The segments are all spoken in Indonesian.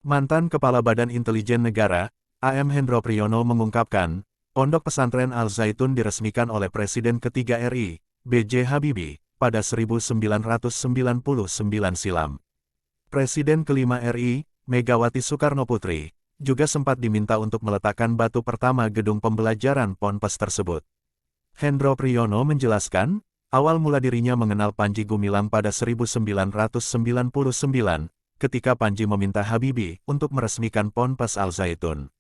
Mantan Kepala Badan Intelijen Negara, AM Hendro Priyono mengungkapkan, Pondok Pesantren Al-Zaitun diresmikan oleh Presiden ketiga RI, B.J. Habibie, pada 1999 silam. Presiden kelima RI, Megawati Soekarnoputri, juga sempat diminta untuk meletakkan batu pertama gedung pembelajaran Ponpes tersebut. Hendro Priyono menjelaskan, awal mula dirinya mengenal Panji Gumilang pada 1999, ketika Panji meminta Habibie untuk meresmikan Ponpes Al-Zaitun.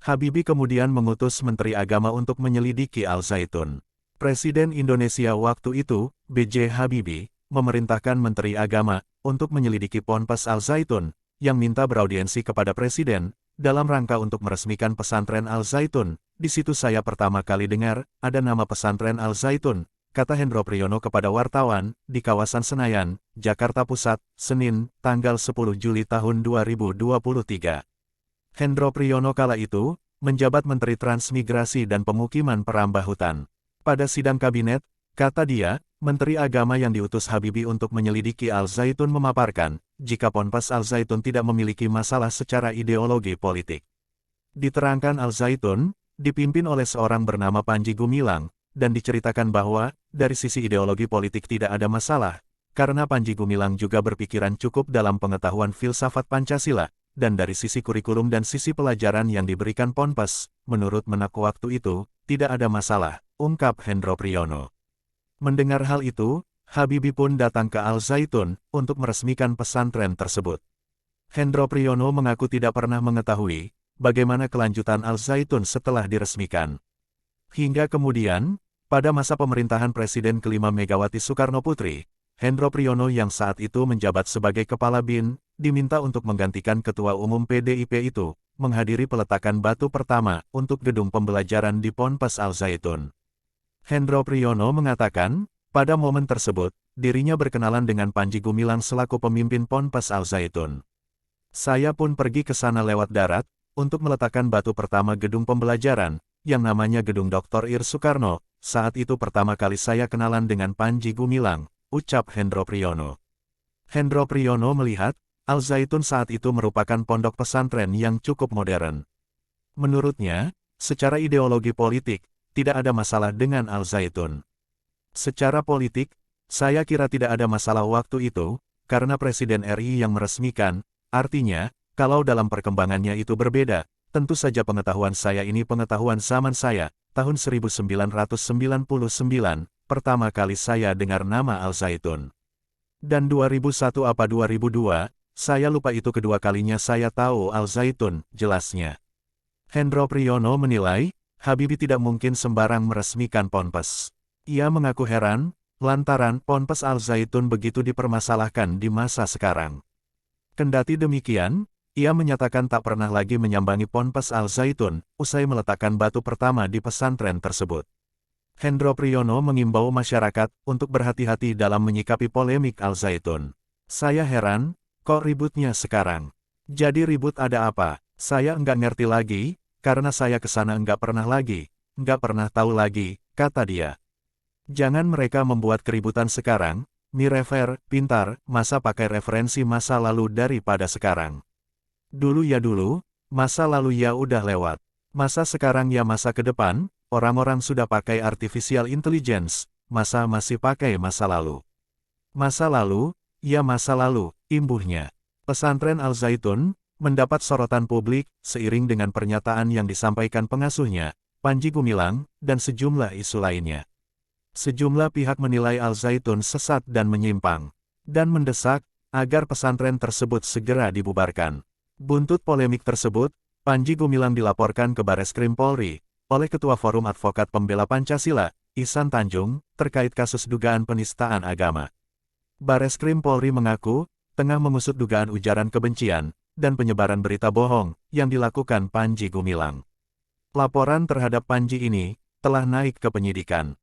Habibie kemudian mengutus Menteri Agama untuk menyelidiki Al-Zaitun. Presiden Indonesia waktu itu, B.J. Habibie, memerintahkan Menteri Agama untuk menyelidiki Ponpes Al-Zaitun, yang minta beraudiensi kepada Presiden, dalam rangka untuk meresmikan pesantren Al-Zaitun. Di situ saya pertama kali dengar, ada nama pesantren Al-Zaitun, kata Hendro Priyono kepada wartawan, di kawasan Senayan, Jakarta Pusat, Senin, tanggal 10 Juli tahun 2023. Hendro Priyono kala itu, menjabat Menteri Transmigrasi dan Pemukiman Perambah Hutan. Pada sidang kabinet, kata dia, Menteri Agama yang diutus Habibie untuk menyelidiki Al-Zaitun memaparkan, jika Ponpes Al-Zaitun tidak memiliki masalah secara ideologi politik. Diterangkan Al-Zaitun, dipimpin oleh seorang bernama Panji Gumilang, dan diceritakan bahwa, dari sisi ideologi politik tidak ada masalah, karena Panji Gumilang juga berpikiran cukup dalam pengetahuan filsafat Pancasila, dan dari sisi kurikulum dan sisi pelajaran yang diberikan Ponpes, menurut Menak waktu itu, tidak ada masalah, ungkap Hendro Priyono. Mendengar hal itu, Habibie pun datang ke Al-Zaitun, untuk meresmikan pesantren tersebut. Hendro Priyono mengaku tidak pernah mengetahui, bagaimana kelanjutan Al-Zaitun setelah diresmikan. Hingga kemudian, pada masa pemerintahan Presiden kelima Megawati Soekarnoputri, Hendro Priyono yang saat itu menjabat sebagai Kepala BIN, diminta untuk menggantikan Ketua Umum PDIP itu, menghadiri peletakan batu pertama untuk gedung pembelajaran di Ponpes Al-Zaitun. Hendro Priyono mengatakan, pada momen tersebut, dirinya berkenalan dengan Panji Gumilang selaku pemimpin Ponpes Al-Zaitun. Saya pun pergi ke sana lewat darat, untuk meletakkan batu pertama gedung pembelajaran, yang namanya Gedung Dr. Ir Soekarno. Saat itu pertama kali saya kenalan dengan Panji Gumilang, ucap Hendro Priyono. Hendro Priyono melihat, Al-Zaitun saat itu merupakan pondok pesantren yang cukup modern. Menurutnya, secara ideologi politik, tidak ada masalah dengan Al-Zaitun. Secara politik, saya kira tidak ada masalah waktu itu, karena Presiden RI yang meresmikan, artinya, kalau dalam perkembangannya itu berbeda, tentu saja pengetahuan saya ini pengetahuan zaman saya, tahun 1999, pertama kali saya dengar nama Al-Zaitun. Dan 2001 apa 2002, saya lupa itu kedua kalinya saya tahu Al-Zaitun, jelasnya. Hendro Priyono menilai, Habibie tidak mungkin sembarang meresmikan Ponpes. Ia mengaku heran, lantaran Ponpes Al-Zaitun begitu dipermasalahkan di masa sekarang. Kendati demikian, ia menyatakan tak pernah lagi menyambangi Ponpes Al-Zaitun, usai meletakkan batu pertama di pesantren tersebut. Hendro Priyono mengimbau masyarakat untuk berhati-hati dalam menyikapi polemik Al-Zaitun. Saya heran, kok ributnya sekarang? Jadi ribut ada apa? Saya enggak ngerti lagi, karena saya kesana enggak pernah lagi, enggak pernah tahu lagi, kata dia. Jangan mereka membuat keributan sekarang, pintar, masa pakai referensi masa lalu daripada sekarang. Dulu ya dulu, masa lalu ya udah lewat. Masa sekarang ya masa ke depan, orang-orang sudah pakai artificial intelligence, masa masih pakai masa lalu. Masa lalu, ya masa lalu, imbuhnya. Pesantren Al-Zaitun mendapat sorotan publik seiring dengan pernyataan yang disampaikan pengasuhnya, Panji Gumilang, dan sejumlah isu lainnya. Sejumlah pihak menilai Al-Zaitun sesat dan menyimpang, dan mendesak agar pesantren tersebut segera dibubarkan. Buntut polemik tersebut, Panji Gumilang dilaporkan ke Bareskrim Polri oleh Ketua Forum Advokat Pembela Pancasila, Ihsan Tanjung, terkait kasus dugaan penistaan agama. Bareskrim Polri mengaku tengah mengusut dugaan ujaran kebencian dan penyebaran berita bohong yang dilakukan Panji Gumilang. Laporan terhadap Panji ini telah naik ke penyidikan.